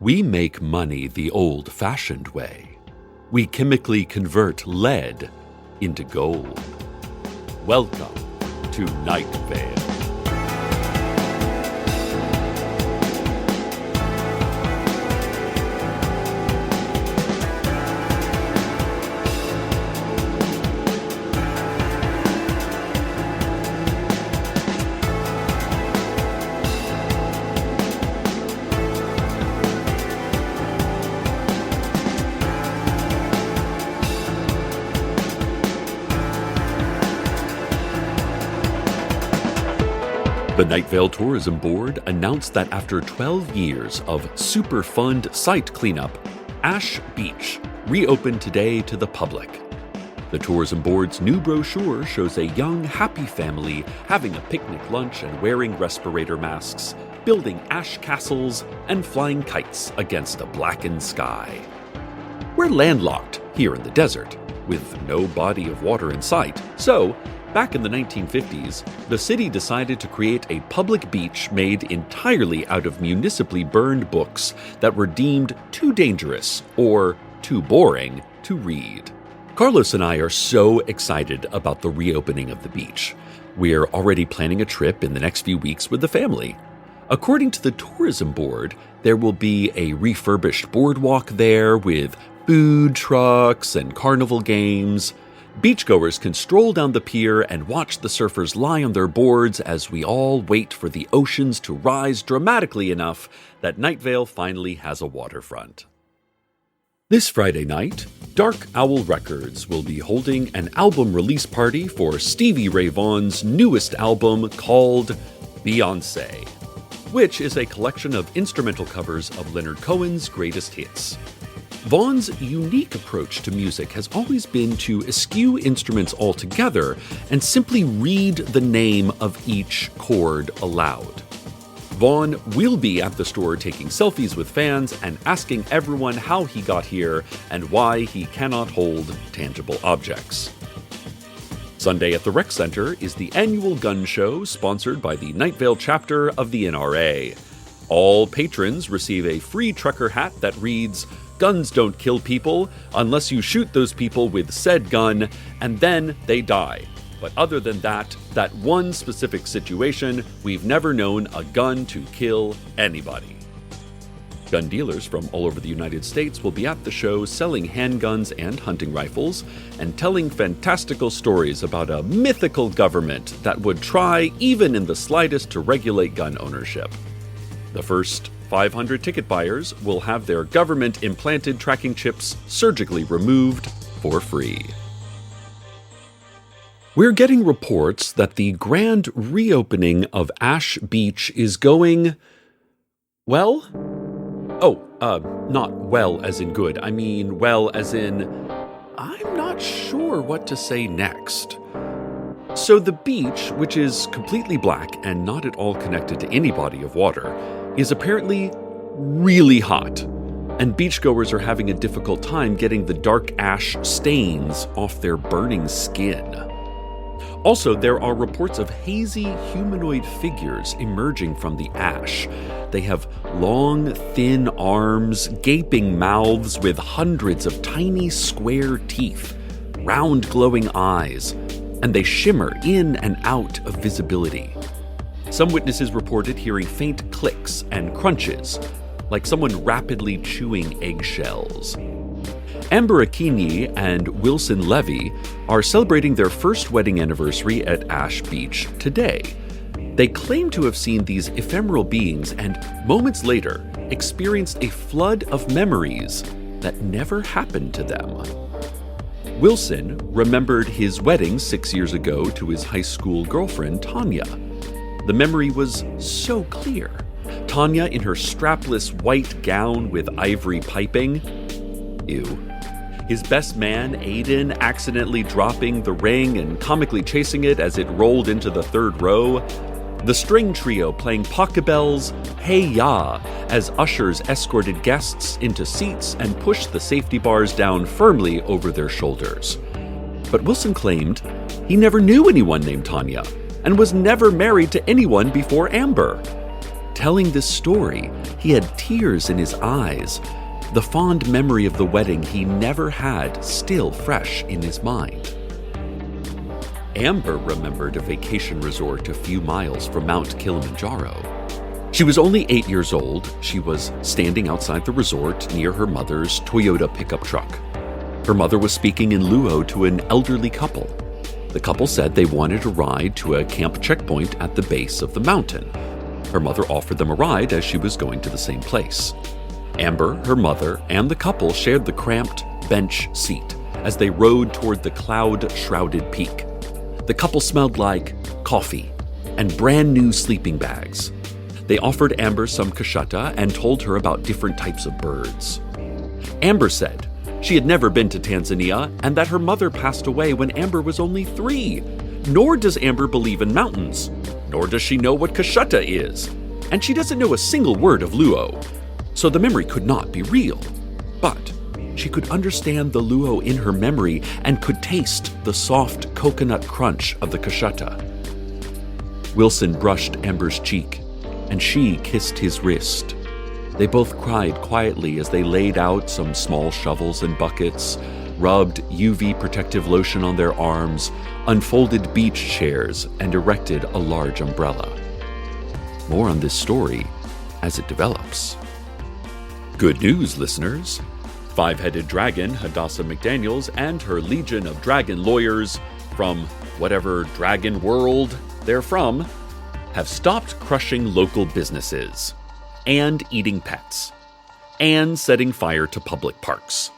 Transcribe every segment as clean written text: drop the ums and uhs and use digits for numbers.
We make money the old-fashioned way. We chemically convert lead into gold. Welcome to Night Vale. The Night Vale Tourism Board announced that after 12 years of Superfund site cleanup, Ash Beach reopened today to the public. The Tourism Board's new brochure shows a young, happy family having a picnic lunch and wearing respirator masks, building ash castles, and flying kites against a blackened sky. We're landlocked here in the desert, with no body of water in sight, so back in the 1950s, the city decided to create a public beach made entirely out of municipally burned books that were deemed too dangerous or too boring to read. Carlos and I are so excited about the reopening of the beach. We're already planning a trip in the next few weeks with the family. According to the tourism board, there will be a refurbished boardwalk there with food trucks and carnival games. Beachgoers can stroll down the pier and watch the surfers lie on their boards as we all wait for the oceans to rise dramatically enough that Night Vale finally has a waterfront. This Friday night, Dark Owl Records will be holding an album release party for Stevie Ray Vaughan's newest album called Beyoncé, which is a collection of instrumental covers of Leonard Cohen's greatest hits. Vaughan's unique approach to music has always been to eschew instruments altogether and simply read the name of each chord aloud. Vaughan will be at the store taking selfies with fans and asking everyone how he got here and why he cannot hold tangible objects. Sunday at the Rec Center is the annual gun show sponsored by the Night Vale chapter of the NRA. All patrons receive a free trucker hat that reads, "Guns don't kill people unless you shoot those people with said gun, and then they die. But other than that one specific situation, we've never known a gun to kill anybody." Gun dealers from all over the United States will be at the show selling handguns and hunting rifles, and telling fantastical stories about a mythical government that would try, even in the slightest, to regulate gun ownership. The first 500 ticket buyers will have their government-implanted tracking chips surgically removed for free. We're getting reports that the grand reopening of Ash Beach is going well? Not well as in good. I mean well as in I'm not sure what to say next. So the beach, which is completely black and not at all connected to any body of water, is apparently really hot, and beachgoers are having a difficult time getting the dark ash stains off their burning skin. Also, there are reports of hazy humanoid figures emerging from the ash. They have long, thin arms, gaping mouths with hundreds of tiny square teeth, round glowing eyes, and they shimmer in and out of visibility. Some witnesses reported hearing faint clicks and crunches, like someone rapidly chewing eggshells. Amber Akini and Wilson Levy are celebrating their first wedding anniversary at Ash Beach today. They claim to have seen these ephemeral beings and, moments later, experienced a flood of memories that never happened to them. Wilson remembered his wedding 6 years ago to his high school girlfriend, Tanya. The memory was so clear. Tanya in her strapless white gown with ivory piping. Ew. His best man, Aiden, accidentally dropping the ring and comically chasing it as it rolled into the third row. The string trio playing Pachelbel's Hey Ya as ushers escorted guests into seats and pushed the safety bars down firmly over their shoulders. But Wilson claimed he never knew anyone named Tanya and was never married to anyone before Amber. Telling this story, he had tears in his eyes, the fond memory of the wedding he never had still fresh in his mind. Amber remembered a vacation resort a few miles from Mount Kilimanjaro. She was only 8 years old. She was standing outside the resort near her mother's Toyota pickup truck. Her mother was speaking in Luo to an elderly couple. The couple said they wanted a ride to a camp checkpoint at the base of the mountain. Her mother offered them a ride as she was going to the same place. Amber, her mother, and the couple shared the cramped bench seat as they rode toward the cloud-shrouded peak. The couple smelled like coffee and brand new sleeping bags. They offered Amber some kashata and told her about different types of birds. Amber said she had never been to Tanzania and that her mother passed away when Amber was only 3. Nor does Amber believe in mountains. Nor does she know what kashata is. And she doesn't know a single word of Luo. So the memory could not be real. But she could understand the Luo in her memory and could taste the soft coconut crunch of the kashata. Wilson brushed Amber's cheek, and she kissed his wrist. They both cried quietly as they laid out some small shovels and buckets, rubbed UV protective lotion on their arms, unfolded beach chairs, and erected a large umbrella. More on this story as it develops. Good news, listeners. Five-headed dragon Hadassah McDaniels and her legion of dragon lawyers from whatever dragon world they're from have stopped crushing local businesses and eating pets and setting fire to public parks.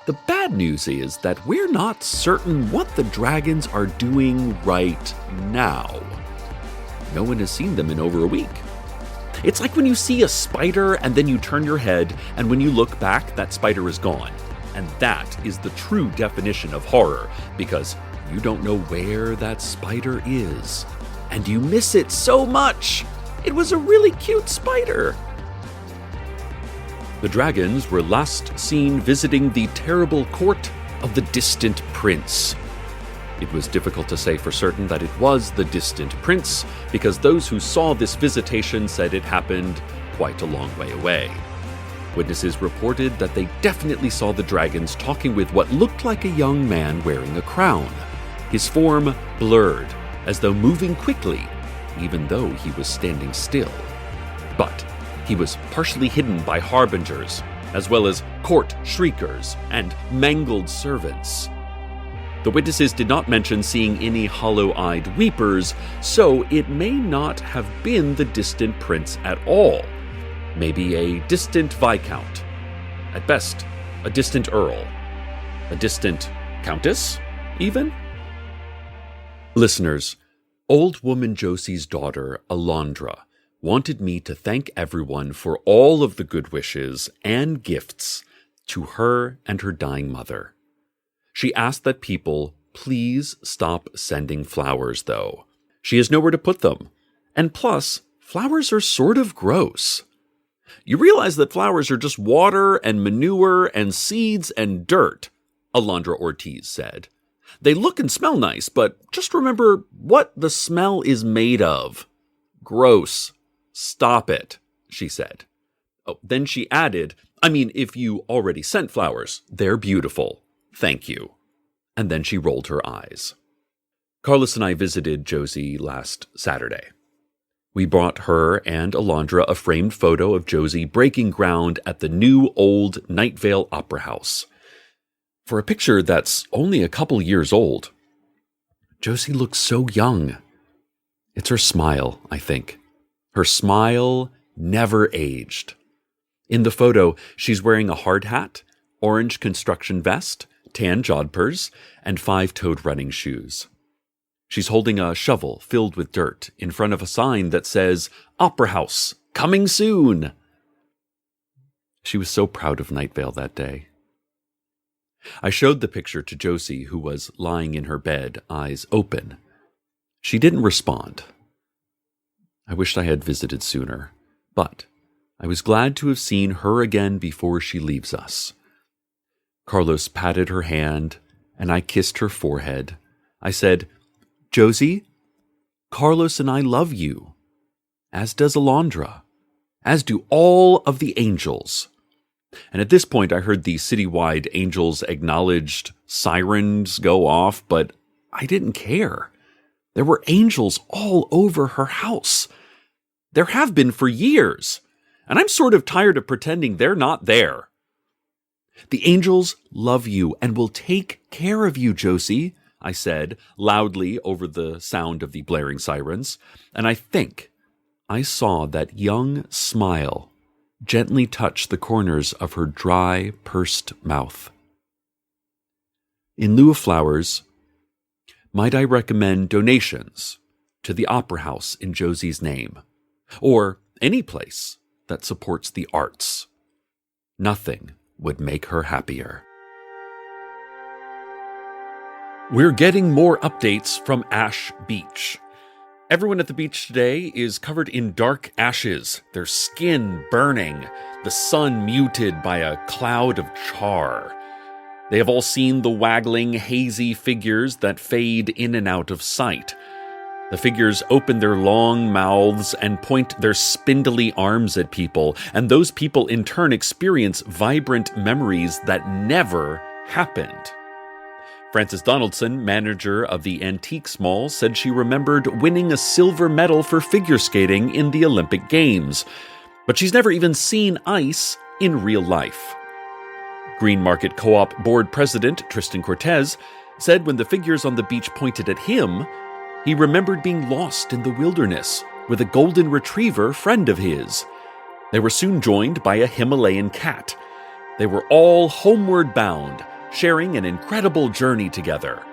The bad news is that we're not certain what the dragons are doing right now. No one has seen them in over a week. It's like when you see a spider and then you turn your head, and when you look back, that spider is gone. And that is the true definition of horror, because you don't know where that spider is. And you miss it so much. It was a really cute spider. The dragons were last seen visiting the terrible court of the distant prince. It was difficult to say for certain that it was the distant prince, because those who saw this visitation said it happened quite a long way away. Witnesses reported that they definitely saw the dragons talking with what looked like a young man wearing a crown, his form blurred, as though moving quickly, even though he was standing still. But he was partially hidden by harbingers, as well as court shriekers and mangled servants. The witnesses did not mention seeing any hollow-eyed weepers, so it may not have been the distant prince at all. Maybe a distant viscount. At best, a distant earl. A distant countess, even? Listeners, old woman Josie's daughter, Alondra, wanted me to thank everyone for all of the good wishes and gifts to her and her dying mother. She asked that people please stop sending flowers, though. She has nowhere to put them. And plus, flowers are sort of gross. You realize that flowers are just water and manure and seeds and dirt, Alondra Ortiz said. They look and smell nice, but just remember what the smell is made of. Gross. Stop it, she said. Oh, then she added, I mean, if you already sent flowers, they're beautiful. Thank you. And then she rolled her eyes. Carlos and I visited Josie last Saturday. We brought her and Alondra a framed photo of Josie breaking ground at the new old Night Vale Opera House. For a picture that's only a couple years old, Josie looks so young. It's her smile, I think. Her smile never aged. In the photo, she's wearing a hard hat, orange construction vest, tan jodhpurs, and 5-toed running shoes. She's holding a shovel filled with dirt in front of a sign that says, Opera House, coming soon. She was so proud of Night Vale that day. I showed the picture to Josie, who was lying in her bed, eyes open. She didn't respond. I wished I had visited sooner, but I was glad to have seen her again before she leaves us. Carlos patted her hand, and I kissed her forehead. I said, Josie, Carlos and I love you, as does Alondra. as do all of the angels. And at this point, I heard the citywide Angels Acknowledged sirens go off, but I didn't care. There were angels all over her house. There have been for years, and I'm sort of tired of pretending they're not there. The angels love you and will take care of you, Josie, I said loudly over the sound of the blaring sirens, and I think I saw that young smile gently touch the corners of her dry, pursed mouth. In lieu of flowers, might I recommend donations to the Opera House in Josie's name, or any place that supports the arts? Nothing would make her happier. We're getting more updates from Ash Beach. Everyone at the beach today is covered in dark ashes, their skin burning, the sun muted by a cloud of char. They have all seen the waggling, hazy figures that fade in and out of sight. The figures open their long mouths and point their spindly arms at people, and those people in turn experience vibrant memories that never happened. Frances Donaldson, manager of the Antiques Mall, said she remembered winning a silver medal for figure skating in the Olympic Games, but she's never even seen ice in real life. Green Market Co-op board president Tristan Cortez said when the figures on the beach pointed at him, he remembered being lost in the wilderness with a golden retriever friend of his. They were soon joined by a Himalayan cat. They were all homeward bound, sharing an incredible journey together.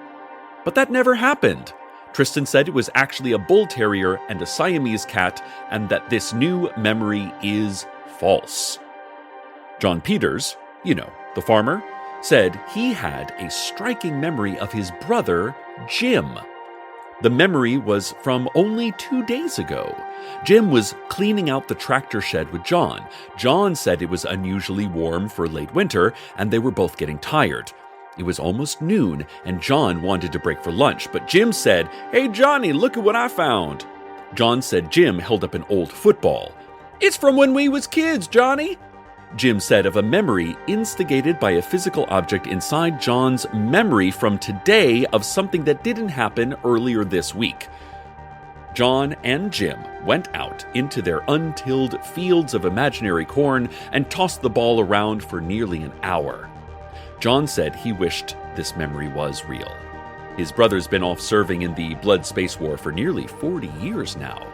But that never happened. Tristan said it was actually a bull terrier and a Siamese cat, and that this new memory is false. John Peters, the farmer, said he had a striking memory of his brother, Jim. The memory was from only 2 days ago. Jim was cleaning out the tractor shed with John. John said it was unusually warm for late winter, and they were both getting tired. It was almost noon, and John wanted to break for lunch, but Jim said, "Hey, Johnny, look at what I found." John said Jim held up an old football. "It's from when we was kids, Johnny," Jim said of a memory instigated by a physical object inside John's memory from today of something that didn't happen earlier this week. John and Jim went out into their untilled fields of imaginary corn and tossed the ball around for nearly an hour. John said he wished this memory was real. His brother's been off serving in the Blood Space War for nearly 40 years now.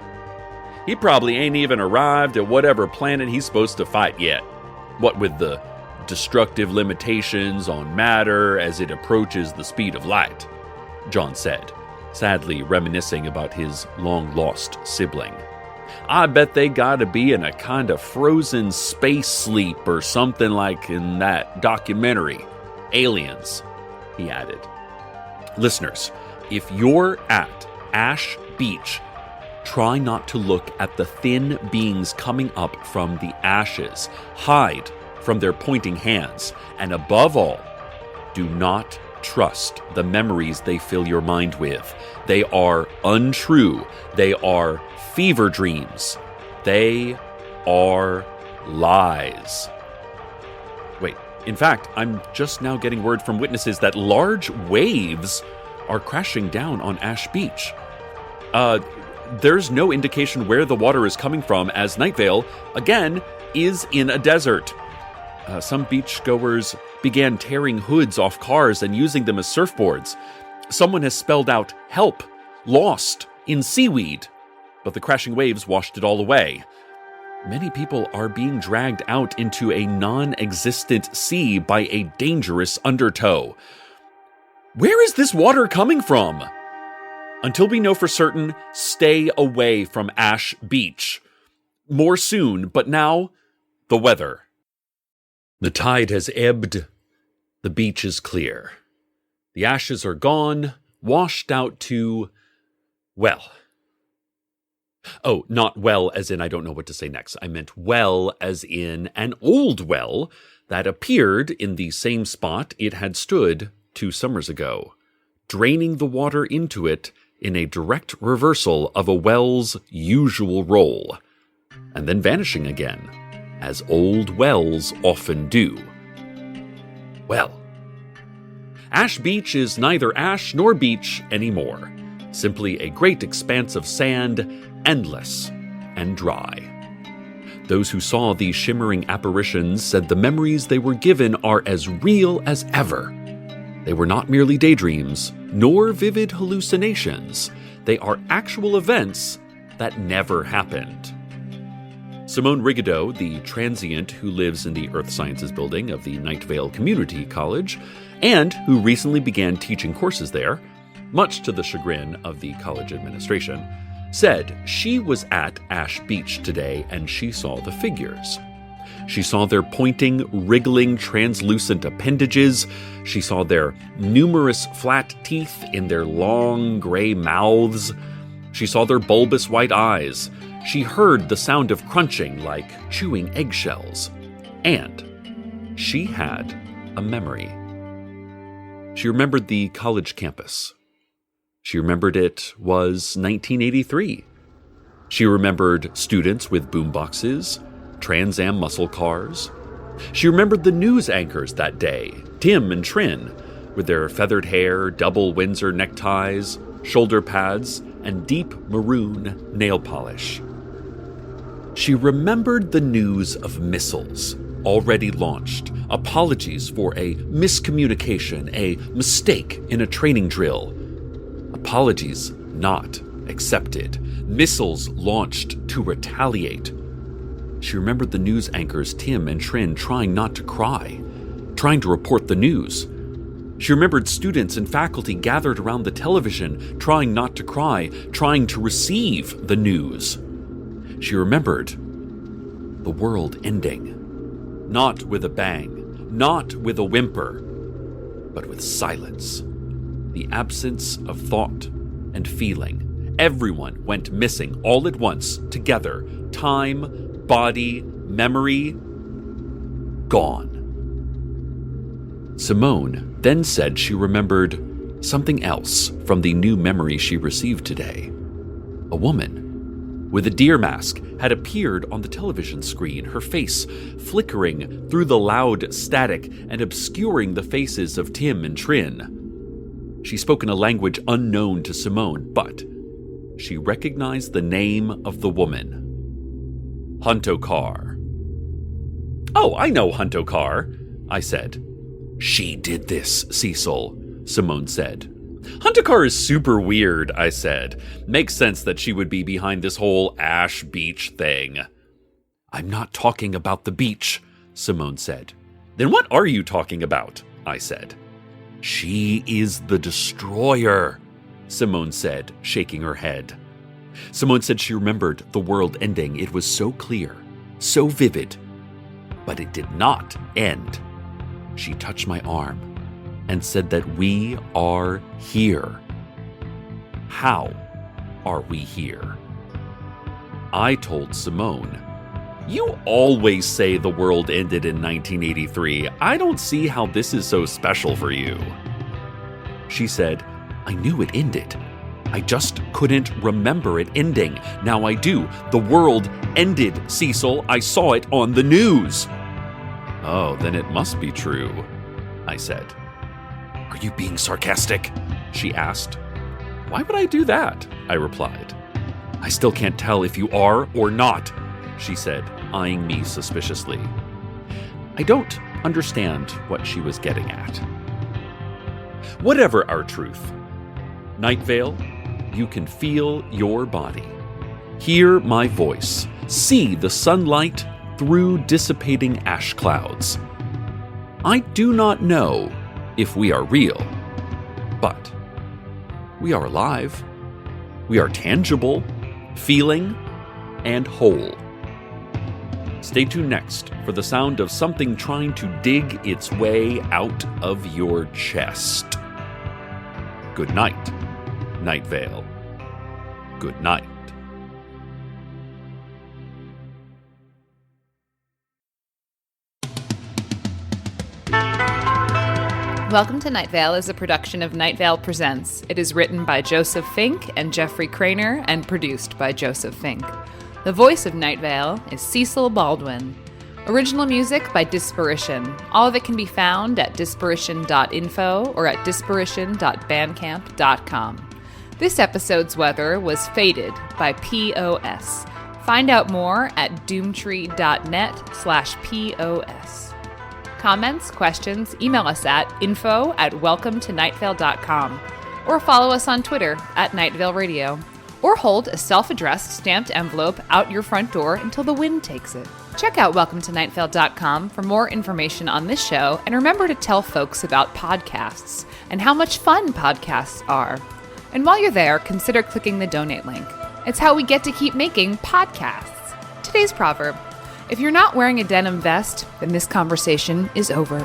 He probably ain't even arrived at whatever planet he's supposed to fight yet. What with the destructive limitations on matter as it approaches the speed of light, John said, sadly reminiscing about his long-lost sibling. I bet they gotta be in a kind of frozen space sleep or something like in that documentary, Aliens, he added. Listeners, if you're at Ash Beach, try not to look at the thin beings coming up from the ashes. Hide from their pointing hands. And above all, do not trust the memories they fill your mind with. They are untrue. They are fever dreams. They are lies. Wait, in fact, I'm just now getting word from witnesses that large waves are crashing down on Ash Beach. There's no indication where the water is coming from, as Night Vale, again, is in a desert. Some beachgoers began tearing hoods off cars and using them as surfboards. Someone has spelled out, "Help! Lost! In seaweed!" But the crashing waves washed it all away. Many people are being dragged out into a non-existent sea by a dangerous undertow. Where is this water coming from? Until we know for certain, stay away from Ash Beach. More soon, but now, the weather. The tide has ebbed. The beach is clear. The ashes are gone, washed out to, well. Oh, not well as in I don't know what to say next. I meant well as in an old well that appeared in the same spot it had stood 2 summers ago, draining the water into it in a direct reversal of a well's usual role. and then vanishing again, as old wells often do. Well, Ash Beach is neither ash nor beach anymore, simply a great expanse of sand, endless and dry. Those who saw these shimmering apparitions said the memories they were given are as real as ever. They were not merely daydreams, nor vivid hallucinations. They are actual events that never happened. Simone Rigaudot, the transient who lives in the Earth Sciences building of the Night Vale Community College, and who recently began teaching courses there, much to the chagrin of the college administration, said she was at Ash Beach today and she saw the figures. She saw their pointing, wriggling, translucent appendages. She saw their numerous flat teeth in their long gray mouths. She saw their bulbous white eyes. She heard the sound of crunching like chewing eggshells. And she had a memory. She remembered the college campus. She remembered it was 1983. She remembered students with boomboxes, Trans Am muscle cars. She remembered the news anchors that day, Tim and Trin, with their feathered hair, double Windsor neckties, shoulder pads, and deep maroon nail polish. She remembered the news of missiles already launched, apologies for a miscommunication, a mistake in a training drill. Apologies not accepted. Missiles launched to retaliate. She remembered the news anchors Tim and Trin trying not to cry, trying to report the news. She remembered students and faculty gathered around the television, trying not to cry, trying to receive the news. She remembered the world ending. Not with a bang, not with a whimper, but with silence. The absence of thought and feeling. Everyone went missing all at once, together. Time, body, memory, gone. Simone then said she remembered something else from the new memory she received today. A woman with a deer mask had appeared on the television screen, her face flickering through the loud static and obscuring the faces of Tim and Trin. She spoke in a language unknown to Simone, but she recognized the name of the woman. Huntokar. "Oh, I know Huntokar," I said. "She did this, Cecil," Simone said. "Huntokar is super weird," I said. "Makes sense that she would be behind this whole Ash Beach thing." "I'm not talking about the beach," Simone said. "Then what are you talking about?" I said. "She is the destroyer," Simone said, shaking her head. Simone said she remembered the world ending. It was so clear, so vivid, but it did not end. She touched my arm and said that we are here. How are we here? I told Simone, "You always say the world ended in 1983. I don't see how this is so special for you." She said, "I knew it ended. I just couldn't remember it ending. Now I do. The world ended, Cecil. I saw it on the news." "Oh, then it must be true," I said. "Are you being sarcastic?" she asked. "Why would I do that?" I replied. "I still can't tell if you are or not," she said, eyeing me suspiciously. I don't understand what she was getting at. Whatever our truth, Night Vale, you can feel your body, hear my voice, see the sunlight through dissipating ash clouds. I do not know if we are real, but we are alive. We are tangible, feeling, and whole. Stay tuned next for the sound of something trying to dig its way out of your chest. Good night, Night Vale. Good night. Welcome to Night Vale is a production of Night Vale Presents. It is written by Joseph Fink and Jeffrey Craner and produced by Joseph Fink. The voice of Night Vale is Cecil Baldwin. Original music by Disparition. All of it can be found at disparition.info or at disparition.bandcamp.com. This episode's weather was Faded by POS. Find out more at doomtree.net/POS. Comments, questions, email us at info@welcometonightvale.com or follow us on Twitter at Night Vale Radio. Or hold a self-addressed stamped envelope out your front door until the wind takes it. Check out welcometonightvale.com for more information on this show, and remember to tell folks about podcasts and how much fun podcasts are. And while you're there, consider clicking the donate link. It's how we get to keep making podcasts. Today's proverb: if you're not wearing a denim vest, then this conversation is over.